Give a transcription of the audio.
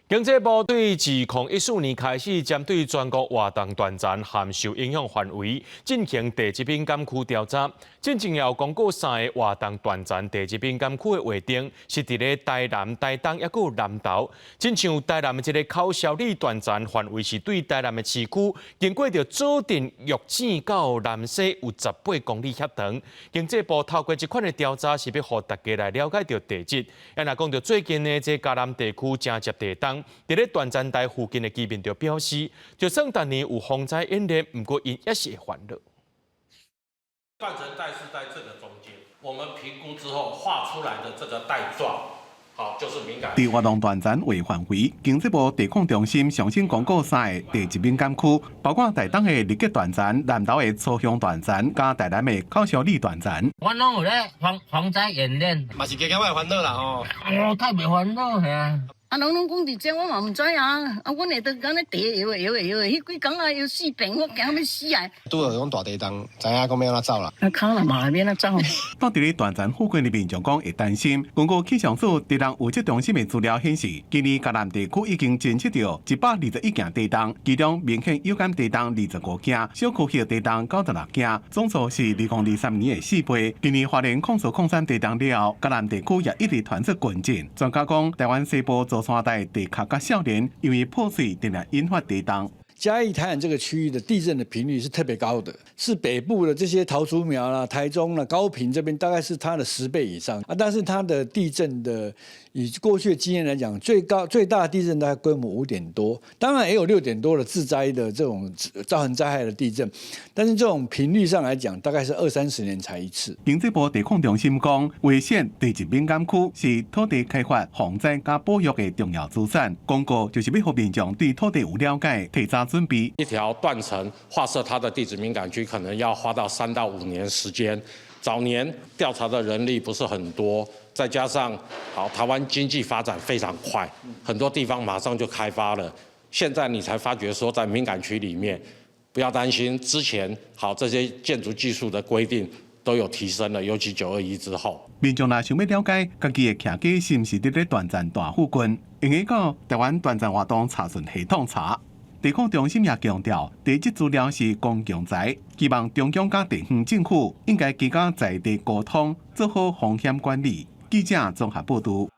经济部对自2014年开始，针对全国活动断层含受影响范围进行地质敏感区调查。进前要公告3个活动断层地质敏感区的划定，是伫咧台南、台东，抑佫有南投。亲像台南的一个口小里断层范围是对台南的市区，经过着指定玉井到南西有18公里遐长。经济部透过这款的调查，是要互大家来了解到地质。若讲到最近呢，这嘉南地区正接地东。伫咧断层带附近的居民就表示，就算当年有风灾演练，不过因也是会烦恼。断层带是在这个中间，我们评估之后画出来的这个带状，好就是敏感。伫活动断层为范围，经济部地控中心上新公告3个地质敏感区，包括台东的日吉断层、南投的草乡断层，加台南的口小里断层。我拢有咧防灾演练，嘛是加减会烦恼啦吼。哦，太袂烦恼吓。拢讲伫这，我嘛唔知啊。阮会当讲咧地摇，迄几工啊摇4遍，我惊要死啊！拄到种大地震，知影讲要安怎走啦。卡啦嘛，免安怎走？到伫咧断层附近的民众讲会担心。根据气象署地动预测中心的资料显示，今年嘉南地区已经侦测到121件地动，其中明显有感地动25件，小区域地动96件，总数是2023年的4倍。今年花莲控诉控山地动了后，嘉南地区也一直传出滚震。专家讲，台湾西部座山带地壳甲少年因为破碎，定来引发地动。嘉义、台南这个区域的地震的频率是特别高的，是北部的这些桃竹苗啦、台中啦、高屏这边大概是它的10倍以上啊。但是它的地震的，以过去的经验来讲，最大的地震大概规模5点多，当然也有6点多的自灾的这种造成灾害的地震，但是这种频率上来讲，大概是20-30年才一次。经济部地控中心讲，危险地质敏感区是土地开发、防灾加保育的重要资产。公告就是要让民众对土地有了解，提早准备。一条断层划设它的地质敏感区，可能要花到3到5年时间。早年调查的人力不是很多，再加上台湾经济发展非常快，很多地方马上就开发了。现在你才发觉说，在敏感区里面，不要担心，之前这些建筑技术的规定都有提升了，尤其921之后。民众若想要了解家己的徛基是毋是伫咧断层大附近，用去到台湾断层活动查询系统查。地控中心也强调，地质资料是公共财，希望中央甲地方政府应该加强在地沟通，做好风险管理。记者综合报道。